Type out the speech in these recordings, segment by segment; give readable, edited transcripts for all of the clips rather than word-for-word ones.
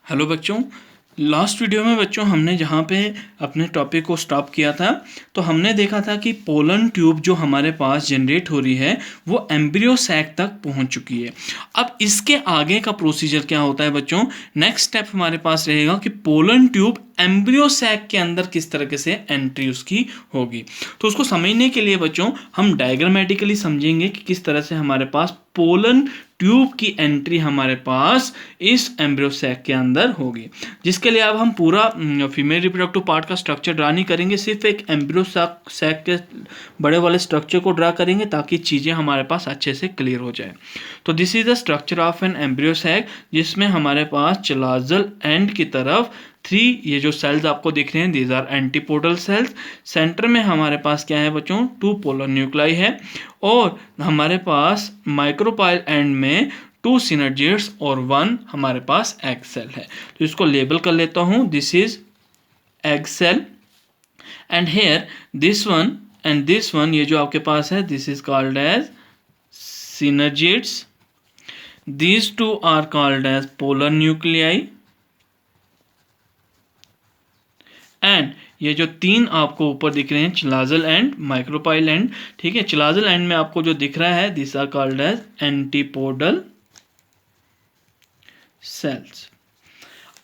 Hello बच्चों, last video में बच्चों हमने जहाँ पे अपने टॉपिक को स्टॉप किया था तो हमने देखा था कि पोलन ट्यूब जो हमारे पास जनरेट हो रही है वो एम्ब्रियो सैक तक पहुँच चुकी है। अब इसके आगे का प्रोसीजर क्या होता है बच्चों, नेक्स्ट स्टेप हमारे पास रहेगा कि पोलन ट्यूब एम्ब्रियो सैक के अंदर किस तरीके से एंट्री उसकी होगी। तो उसको समझने के लिए बच्चों हम डायग्रामेटिकली समझेंगे कि किस तरह से हमारे पास पोलन ट्यूब की एंट्री हमारे पास इस एम्ब्रियो सैक के अंदर होगी, जिसके लिए अब हम पूरा फीमेल रिप्रोडक्टिव पार्ट का स्ट्रक्चर ड्रा नहीं करेंगे, सिर्फ एक एम्ब्रियो सैक के बड़े वाले स्ट्रक्चर को ड्रा करेंगे ताकि चीज़ें हमारे पास अच्छे से क्लियर हो जाए। तो this is the structure of an embryo sac, जिसमें हमारे पास चिलाजल एंड की तरफ 3 ये जो सेल्स आपको दिख रहे हैं these are antipodal cells. Center में हमारे पास क्या है बच्चों, 2 पोलर न्यूक्लाई है और हमारे पास माइक्रोपाइल एंड में 2 सिनर्जिड्स और 1 हमारे पास एग सेल है। तो इसको लेबल कर लेता हूँ, this is egg cell and here this one and this one, ये जो आपके पास है this is called as synergids, these 2 are called as polar nuclei and ये जो 3 आपको ऊपर दिख रहे हैं चिलाजल एंड माइक्रोपाइल एंड, ठीक है, चिलाजल एंड में आपको जो दिख रहा है this are called as antipodal cells.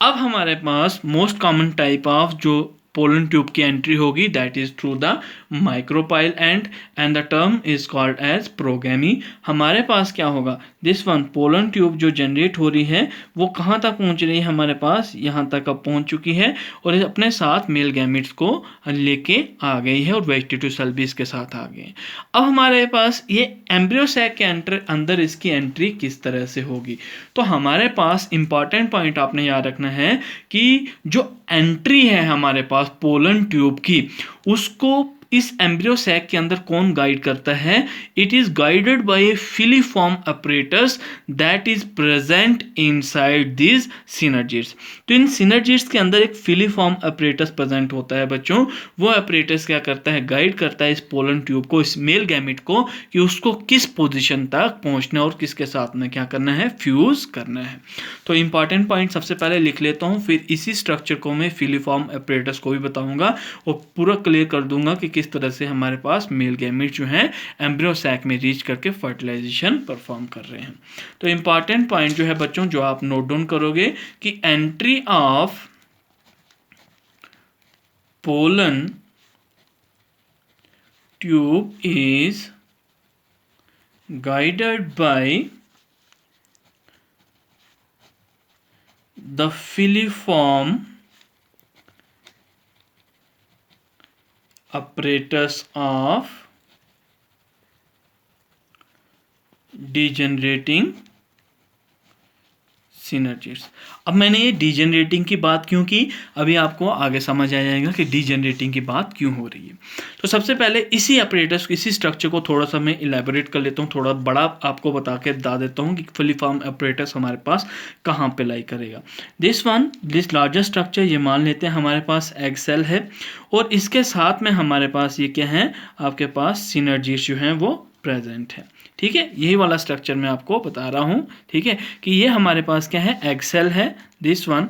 अब हमारे पास मोस्ट कॉमन टाइप ऑफ जो पोलन ट्यूब की एंट्री होगी that is through the micropyle and the term is called as porogamy. हमारे पास क्या होगा, दिस वन पोलन ट्यूब जो जनरेट हो रही है वो कहाँ तक पहुँच रही है, हमारे पास यहाँ तक अब पहुँच चुकी है और ये अपने साथ मेल गैमेट्स को लेके आ गई है और वेजिटेटिव सेल भी इसके साथ आ गए हैं। अब हमारे पास ये एम्ब्रियो सैक के अंदर इसकी एंट्री किस तरह से होगी, तो हमारे पास इंपॉर्टेंट पॉइंट आपने याद रखना है कि जो एंट्री है हमारे पास पोलन ट्यूब की उसको इस एम्ब्रियो सैक के अंदर कौन गाइड करता है, it is guided by A filiform apparatus that is present inside this synergids. तो इन सिनर्जिड्स के अंदर एक फिलीफॉर्म अपरेटस प्रेजेंट होता है बच्चों। वो अपरेटस क्या करता है, गाइड करता है इस पोलन ट्यूब को, इस मेल गैमेट को, कि उसको किस पोजीशन तक पहुंचना है और किसके साथ में क्या करना है, फ्यूज करना है। तो इंपॉर्टेंट पॉइंट सबसे पहले लिख लेता हूं, फिर इसी स्ट्रक्चर को मैं फिलीफॉर्म अपरेटस को भी बताऊंगा और पूरा क्लियर कर दूंगा कि किस तरह से हमारे पास मेल गैमेट जो है एम्ब्रियो सैक में रीच करके फर्टिलाइजेशन परफॉर्म कर रहे हैं। तो इंपॉर्टेंट पॉइंट जो है बच्चों जो आप नोट डाउन करोगे कि entry of pollen tube is guided by the filiform apparatus of degenerating synergids. अब मैंने ये डीजेनरेटिंग की बात क्यों की, अभी आपको आगे समझ आ जाएगा कि डीजेनरेटिंग की बात क्यों हो रही है। तो सबसे पहले इसी अपरेटस इसी स्ट्रक्चर को थोड़ा सा मैं इलेबोरेट कर लेता हूँ, थोड़ा बड़ा आपको बता के बता देता हूँ कि फिलीफॉर्म अपरेटस हमारे पास कहाँ पे लाई करेगा। दिस लार्जर स्ट्रक्चर ये मान लेते हैं हमारे पास एग सेल है और इसके साथ में हमारे पास ये क्या है, आपके पास सिनर्जिड्स जो हैं वो प्रेजेंट है। ठीक है, यही वाला स्ट्रक्चर मैं आपको बता रहा हूँ। ठीक है, कि ये हमारे पास क्या है, एग सेल है, दिस वन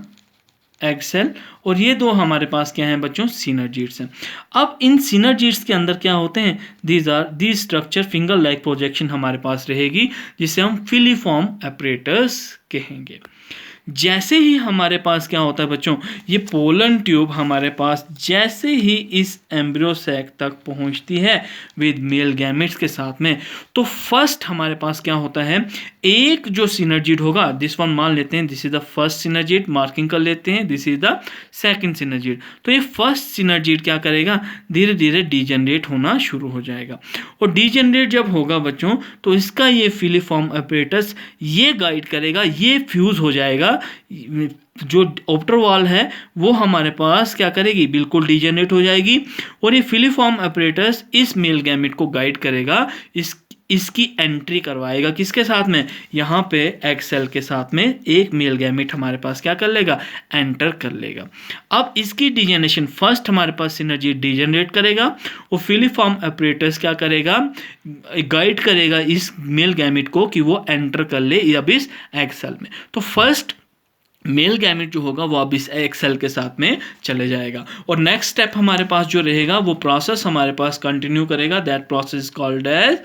एग सेल, और ये 2 हमारे पास क्या हैं बच्चों, सिनर्जिड्स हैं। अब इन सिनर्जिड्स के अंदर क्या होते हैं, these structure finger like projection हमारे पास रहेगी जिसे हम फिलीफॉर्म अपरेटस कहेंगे। जैसे ही हमारे पास क्या होता है बच्चों, ये पोलन ट्यूब हमारे पास जैसे ही इस एम्ब्रियो सैक तक पहुंचती है विद मेल गैमेट्स के साथ में, तो फर्स्ट हमारे पास क्या होता है, एक जो सिनर्जिड होगा, दिस वन मान लेते हैं this is the first synergid, marking कर लेते हैं this is the second synergid. तो ये फर्स्ट सिनर्जिड क्या करेगा, धीरे धीरे डीजेनरेट होना शुरू हो जाएगा और डीजेनरेट जब होगा बच्चों तो इसका ये फिलीफॉर्म अपरेटस ये गाइड करेगा, ये फ्यूज हो जाएगा, जो ऑप्टर वॉल है वो हमारे पास क्या करेगी, बिल्कुल डीजेनरेट हो जाएगी और ये फिलीफॉर्म अपरेटस इस मेल गैमेट को गाइड करेगा, इसकी एंट्री करवाएगा किसके साथ में, यहाँ पे एग सेल के साथ में एक मेल गैमेट हमारे पास क्या कर लेगा, एंटर कर लेगा। अब इसकी डीजेनरेशन फर्स्ट हमारे पास सिनर्जी डीजेनरेट करेगा और फिलीफॉर्म अपरेटस क्या करेगा, गाइड करेगा इस मेल गैमेट को कि वो एंटर कर ले अब इस एग सेल में। तो फर्स्ट मेल गैमेट जो होगा वो अब इस एग सेल के साथ में चले जाएगा। और नेक्स्ट स्टेप हमारे पास जो रहेगा वो प्रोसेस हमारे पास कंटिन्यू करेगा, that process called as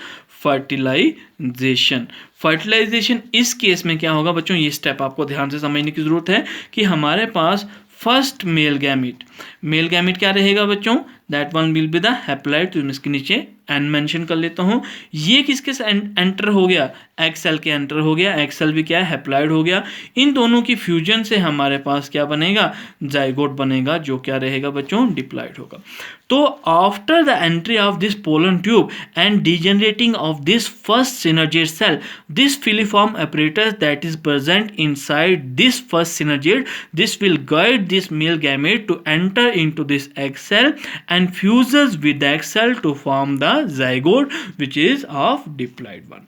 fertilization. Fertilization इस केस में क्या होगा बच्चों, ये स्टेप आपको ध्यान से समझने की जरूरत है कि हमारे पास फर्स्ट मेल गैमेट क्या रहेगा बच्चों, that one will be the haploid. तो इसके नीचे एन मेंशन कर लेता हूँ। ये किसके एंटर हो गया, एग सेल के एंटर हो गया। एग सेल भी क्या है, हैप्लॉइड हो गया। इन दोनों की फ्यूजन से हमारे पास क्या बनेगा, जाइगोट बनेगा, जो क्या रहेगा बच्चों, डिप्लॉइड होगा। तो after the entry of this pollen tube and degenerating of this first synergid cell, this filiform apparatus that is present inside this first synergid, this will guide this male gamete to enter into this egg cell and fuses with the egg cell to form the zygote which is of diploid one.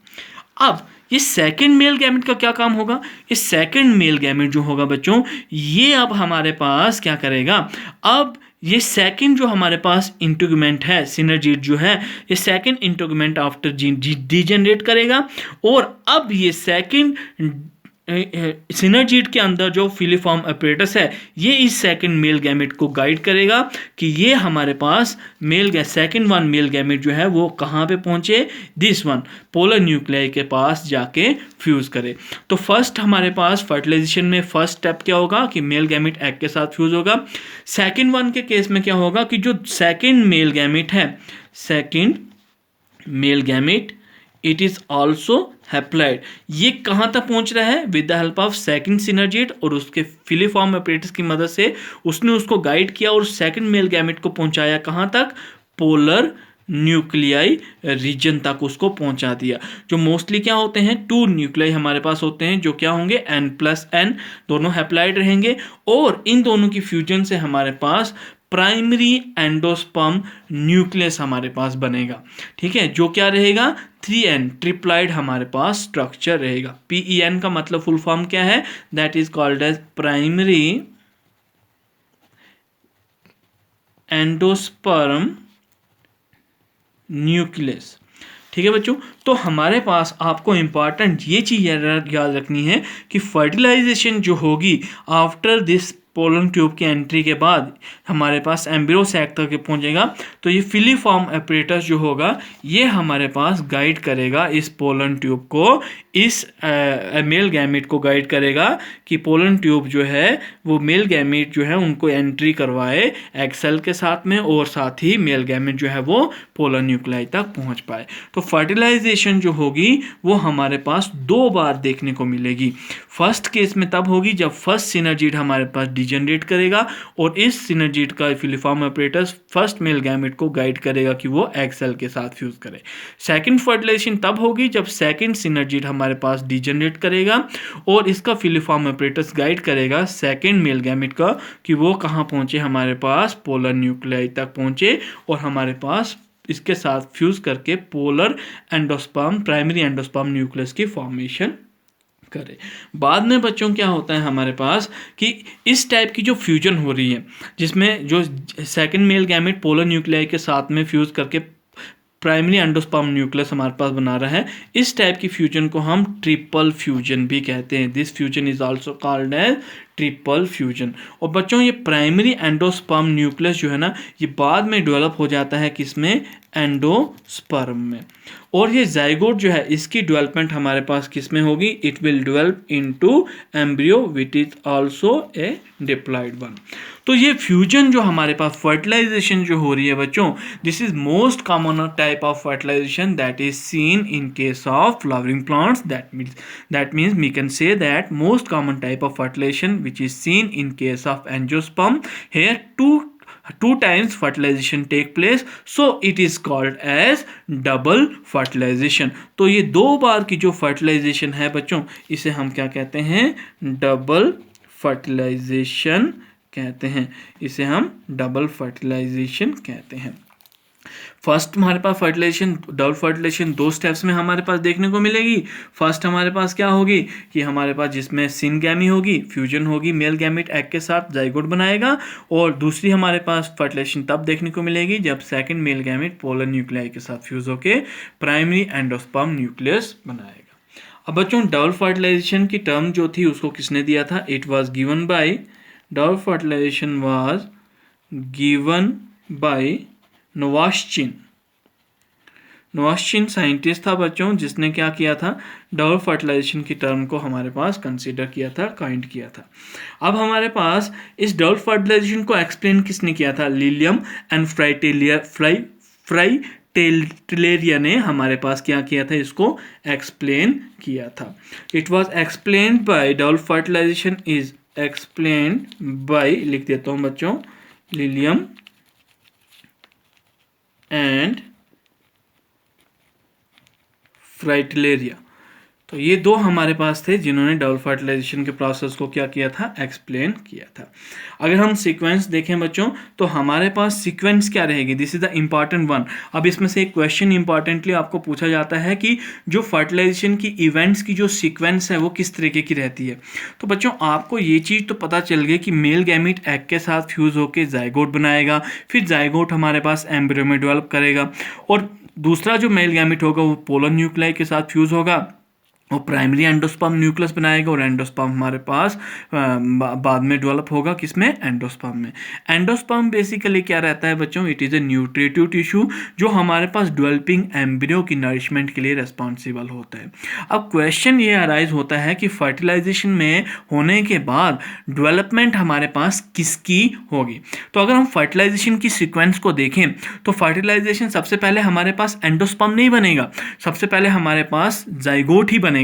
अब ये second male gamete का क्या काम होगा, ये second male gamete जो होगा बच्चों, ये अब हमारे पास क्या करेगा, अब ये सेकंड जो हमारे पास इंटीग्यूमेंट है, सिनर्जिड जो है, ये सेकंड इंटीग्यूमेंट आफ्टर डिजेनरेट करेगा। और अब ये सेकंड सिनर्जिड के अंदर जो फिलिफॉर्म अपरेटस है, ये इस सेकंड मेल गैमेट को गाइड करेगा कि ये हमारे पास सेकंड वन मेल गैमेट जो है वो कहाँ पे पहुँचे, दिस वन पोलर न्यूक्लियाई के पास जाके फ्यूज़ करे। तो फर्स्ट हमारे पास फर्टिलाइजेशन में फर्स्ट स्टेप क्या होगा कि मेल गैमेट एग के साथ फ्यूज़ होगा। सेकंड वन के केस में क्या होगा कि जो सेकंड मेल गैमेट है, second male gamete it is also haploid. ये कहाँ तक पहुंच रहा है, with the help of second synergid, और उसके फिलिफॉर्म अपरेटस की मदद से उसने उसको गाइड किया और सेकंड मेल गैमेट को पहुंचाया कहाँ तक, पोलर न्यूक्लियाई रीजन तक उसको पहुंचा दिया। जो मोस्टली क्या होते हैं, 2 न्यूक्लियाई हमारे पास होते हैं जो क्या होंगे, N+N, दोनों हैप्लॉइड रहेंगे। और इन दोनों की फ्यूजन से हमारे पास प्राइमरी एंडोस्पर्म न्यूक्लियस हमारे पास बनेगा। ठीक है, जो क्या रहेगा, 3N ट्रिप्लॉइड हमारे पास स्ट्रक्चर रहेगा। PEN का मतलब फुल फॉर्म क्या है, that is called as primary endosperm nucleus. ठीक है बच्चों, तो हमारे पास आपको इंपॉर्टेंट ये चीज़ याद रखनी है कि फर्टिलाइजेशन जो होगी आफ्टर दिस पोलन ट्यूब की एंट्री के बाद हमारे पास एम्ब्रियो सैक तक पहुंचेगा। तो ये फिलीफॉर्म अपरेटस जो होगा ये हमारे पास गाइड करेगा इस पोलन ट्यूब को, इस मेल गैमेट को गाइड करेगा कि पोलन ट्यूब जो है वो मेल गैमेट जो है उनको एंट्री करवाए एग सेल के साथ में, और साथ ही मेल गैमेट जो है वो पोलर न्यूक्लियाई तक पहुंच पाए। तो फर्टिलाइजेशन जो होगी वो हमारे पास 2 बार देखने को मिलेगी। फर्स्ट केस में तब होगी जब फर्स्ट सिनर्जिड हमारे पास डिजेनरेट करेगा और इस सिनर्जिड का filiform apparatus first male gamete को गाइड करेगा कि वो एग सेल के साथ फ्यूज करे। सेकंड फर्टिलाइजेशन तब होगी जब सेकंड सिनर्जिड हमारे पास डिजेनरेट करेगा और इसका फिलिफॉर्म अपरेटस गाइड करेगा सेकंड मेल गैमेट का कि वो कहाँ पहुंचे, हमारे पास पोलर न्यूक्लियाई तक पहुंचे और हमारे पास इसके साथ फ्यूज करके polar endosperm primary endosperm nucleus की फॉर्मेशन करे। बाद में बच्चों क्या होता है हमारे पास कि इस टाइप की जो फ्यूजन हो रही है जिसमें जो second male gamete polar nuclei के साथ में फ्यूज करके प्राइमरी एंडोस्पर्म न्यूक्लियस हमारे पास बना रहा है, इस टाइप की फ्यूजन को हम ट्रिपल फ्यूजन भी कहते हैं। This fusion is also called as triple fusion. और बच्चों ये प्राइमरी एंडोस्पर्म न्यूक्लियस जो है ना ये बाद में डेवलप हो जाता है किसमें, एंडोस्पर्म में। और ये जाइगोट जो है इसकी डेवलपमेंट हमारे पास किसमें होगी, it will develop into embryo which is also a diploid one. तो ये फ्यूजन जो हमारे पास फर्टिलाइजेशन जो हो रही है बच्चों, this is most common type of fertilization that is seen in case of flowering plants. That means we can say that most common type of fertilization which is seen in case of angiosperm. Here two times fertilization take place, so it is called as double fertilization. तो ये 2 बार की जो fertilisation है बच्चों इसे हम क्या कहते हैं, डबल फर्टिलाइजेशन कहते हैं। इसे हम डबल फर्टिलाइजेशन कहते हैं। फर्स्ट हमारे पास फर्टिलाइजेशन डबल फर्टिलाइजेशन 2 स्टेप्स में हमारे पास देखने को मिलेगी। फर्स्ट हमारे पास क्या होगी कि हमारे पास जिसमें सिनगैमी होगी, फ्यूजन होगी, मेल गैमेट एग के साथ जाइगोट बनाएगा। और दूसरी हमारे पास फर्टिलाइजेशन तब देखने को मिलेगी जब second male gamete polar nuclei के साथ फ्यूज होके प्राइमरी एंडोस्पर्म न्यूक्लियस बनाएगा। अब बच्चों डबल फर्टिलाइजेशन की टर्म जो थी उसको किसने दिया था? It was given by, double fertilization was given by Nawaschin. Nawaschin scientist था बच्चों जिसने क्या किया था? डबल फर्टिलाइजेशन की टर्म को हमारे पास कंसीडर किया था, काइंड किया था। अब हमारे पास इस डबल फर्टिलाइजेशन को एक्सप्लेन किसने किया था? लिलियम एंड फ्राइटेलेरिया ने हमारे पास क्या किया था? इसको एक्सप्लेन किया था। It was explained by, double fertilization is explained by, लिख देता हूं बच्चों, लिलियम एंड फ्राइटेलेरिया। तो ये दो हमारे पास थे जिन्होंने डबल फर्टिलाइजेशन के प्रोसेस को क्या किया था? एक्सप्लेन किया था। अगर हम सीक्वेंस देखें बच्चों तो हमारे पास सीक्वेंस क्या रहेगी? This is the important one. अब इसमें से एक क्वेश्चन इंपॉर्टेंटली आपको पूछा जाता है कि जो फर्टिलाइजेशन की इवेंट्स की जो सीक्वेंस है वो किस तरीके की रहती है। तो बच्चों आपको ये चीज़ तो पता चल गई कि मेल गैमीट एग के साथ फ्यूज होकर जाइगोट बनाएगा, फिर जाइगोट हमारे पास एम्ब्रियो में डेवलप करेगा, और दूसरा जो मेल गैमीट होगा वो पोलर न्यूक्लियाई के साथ फ्यूज होगा, वो प्राइमरी एंडोस्पर्म न्यूक्लियस बनाएगा, और एंडोस्पर्म हमारे पास बाद में डेवलप होगा किसमें? एंडोस्पर्म में। एंडोस्पर्म बेसिकली क्या रहता है बच्चों? It is a nutritive tissue जो हमारे पास डेवलपिंग एम्ब्रियो की नरिशमेंट के लिए रिस्पॉन्सिबल होता है। अब क्वेश्चन ये अराइज होता है कि फर्टिलाइजेशन में होने के बाद डेवलपमेंट हमारे पास किसकी होगी? तो अगर हम फर्टिलाइजेशन की सीक्वेंस को देखें तो फर्टिलाइजेशन सबसे पहले हमारे पास एंडोस्पर्म नहीं बनेगा, सबसे पहले हमारे पास जाइगोट ही बनेगा।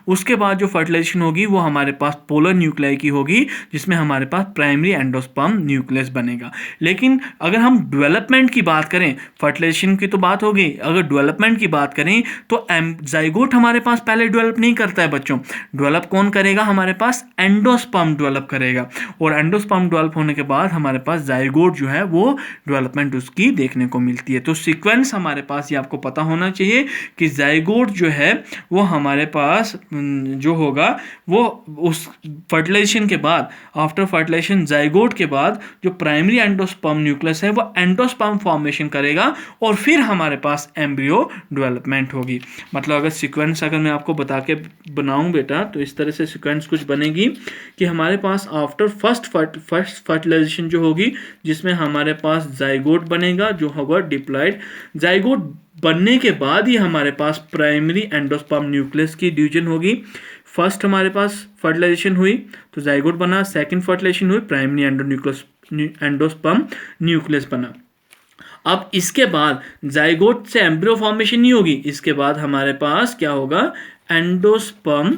उसके बाद जो फर्टिलाइजेशन होगी वो हमारे पास पोलर न्यूक्लियाई की होगी जिसमें हमारे पास प्राइमरी एंडोस्पर्म न्यूक्लियस बनेगा। लेकिन अगर हम डेवलपमेंट की बात करें, फर्टिलाइजेशन की तो बात हो गई, अगर डेवलपमेंट की बात करें तो जाइगोट हमारे पास पहले डेवलप नहीं करता है बच्चों। डेवलप कौन करेगा? हमारे पास एंडोस्पर्म डेवलप करेगा, और एंडोस्पर्म डेवलप होने के बाद हमारे पास जाइगोट जो है वो डेवलपमेंट उसकी देखने को मिलती है। तो सीक्वेंस हमारे पास ये आपको पता होना चाहिए कि जाइगोट जो है वो हमारे पास जो होगा वो उस फर्टिलाइजेशन के बाद, आफ्टर फर्टिलाइजेशन जाइगोट के बाद जो प्राइमरी एंडोस्पर्म न्यूक्लियस है वो एंडोस्पर्म फॉर्मेशन करेगा, और फिर हमारे पास एम्ब्रियो डेवलपमेंट होगी। मतलब अगर सीक्वेंस अगर मैं आपको बता के बनाऊं बेटा तो इस तरह से सीक्वेंस कुछ बनेगी कि हमारे पास आफ्टर फर्स्ट फर्टिलाइजेशन जो होगी जिसमें हमारे पास जाइगोट बनेगा जो होगा डिप्लॉयड। जाइगोट बनने के बाद ही हमारे पास प्राइमरी एंडोस्पर्म न्यूक्लियस की डिवीजन होगी। फर्स्ट हमारे पास फर्टिलाइजेशन हुई तो जाइगोट बना, सेकंड फर्टिलाइजेशन हुई प्राइमरी एंडोस्पर्म न्यूक्लियस बना। अब इसके बाद जाइगोट से एम्ब्रियो फॉर्मेशन नहीं होगी, इसके बाद हमारे पास क्या होगा? एंडोस्पर्म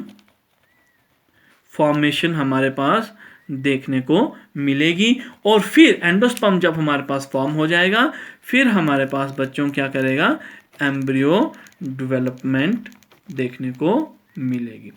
फॉर्मेशन हमारे पास देखने को मिलेगी, और फिर एंडोस्पर्म जब हमारे पास फॉर्म हो जाएगा फिर हमारे पास बच्चों क्या करेगा? एम्ब्रियो डेवलपमेंट देखने को मिलेगी।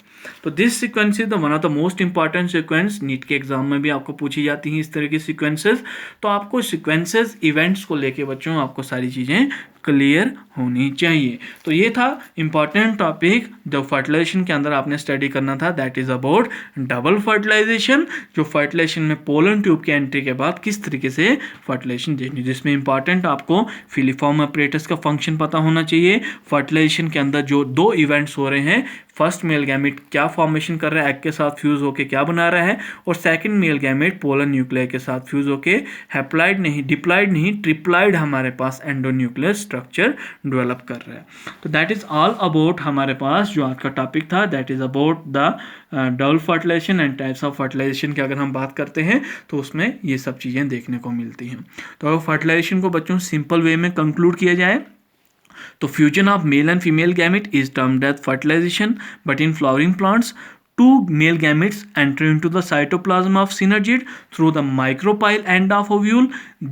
तो this sequence is the one of the most important sequence, NEET के एग्जाम में भी आपको पूछी जाती हैं इस तरह की सीक्वेंसेस। तो आपको सीक्वेंसेस इवेंट्स को लेके बच्चों आपको सारी चीज़ें क्लियर होनी चाहिए। तो ये था इंपॉर्टेंट टॉपिक जो फर्टिलाइजेशन के अंदर आपने स्टडी करना था, that is about double fertilization, जो फर्टिलाइजेशन में पोलन ट्यूब के एंट्री के बाद किस तरीके से फर्टिलाइजेशन देनी, जिसमें इंपॉर्टेंट आपको फिलिफॉर्म अपरेटस का फंक्शन पता होना चाहिए। फर्टिलाइजेशन के अंदर जो दो इवेंट्स हो रहे हैं, फर्स्ट मेल गैमेट क्या फॉर्मेशन कर रहा है, एग के साथ फ्यूज होकर क्या बना रहा है, और second male gamete polar nuclear के साथ फ्यूज होकर हैप्लॉइड नहीं, डिप्लॉइड नहीं, ट्रिप्लॉइड हमारे पास एंडोन्यूक्लियर स्ट्रक्चर डेवलप कर रहा है। तो दैट इज ऑल अबाउट हमारे पास जो आज का टॉपिक था, that is about the double fertilization and types of fertilization की अगर हम बात करते हैं तो उसमें ये सब चीज़ें देखने को मिलती हैं। तो अगर फर्टिलाइजेशन को बच्चों सिंपल वे में कंक्लूड किया जाए तो fusion of male and female gamete is termed as fertilization, but in flowering plants two male gametes enter into the cytoplasm of synergid through the micropyle end of ovule.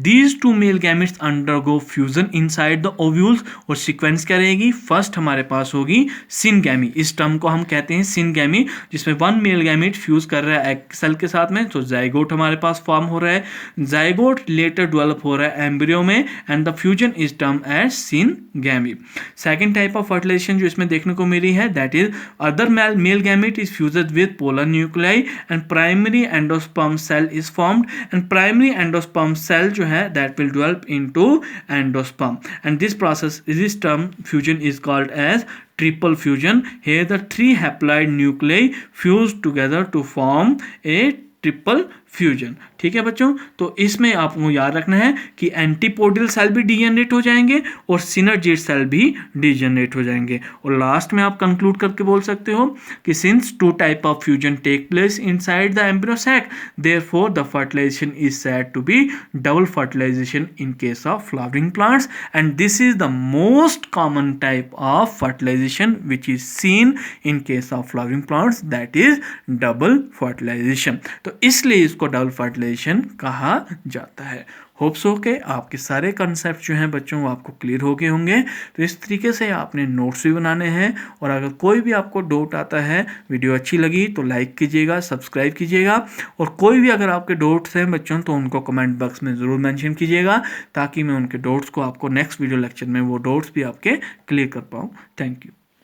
These two male gametes undergo fusion inside the ovules, और sequence क्या रहेगी? First हमारे पास होगी syngamy, इस term को हम कहते हैं सिनगैमी, जिसमें वन मेल गैमेट फ्यूज कर रहा है एग सेल के साथ में, तो जाइगोट हमारे पास फॉर्म हो रहा है, जाइगोट लेटर डेवलप हो रहा है एम्ब्रियो में, and the fusion is term as syngamy. Second type of fertilization जो इसमें देखने को मिली है, that is other male gamete is fuse fused with polar nuclei and primary endosperm cell is formed, and primary endosperm cell जो है that will develop into endosperm, and this term fusion is called as triple fusion. Here the three haploid nuclei fuse together to form a triple fusion. ठीक है बच्चों, तो इसमें आपको याद रखना है कि एंटीपोडियल सेल भी डीजनरेट हो जाएंगे और सिनर्जिड सेल भी डीजनरेट हो जाएंगे। और लास्ट में आप कंक्लूड करके बोल सकते हो कि since two type of fusion take place inside the embryo sac, therefore the fertilization is said to be double fertilization in case of flowering plants, and this is the most common type of fertilization which is seen in case of flowering plants, that is double fertilization. तो इसलिए इसको double fertilisation कहा जाता है। Hope so के आपके सारे concept जो हैं बच्चों वो आपको क्लियर हो गए होंगे। तो इस तरीके से आपने नोट्स भी बनाने हैं, और अगर कोई भी आपको डाउट आता है, वीडियो अच्छी लगी तो लाइक कीजिएगा, सब्सक्राइब कीजिएगा, और कोई भी अगर आपके डाउट्स हैं बच्चों तो उनको कमेंट बॉक्स में ज़रूर मेंशन कीजिएगा, ताकि मैं उनके डाउट्स को आपको नेक्स्ट वीडियो लेक्चर में वो डाउट्स भी आपके क्लियर कर पाऊँ। Thank you.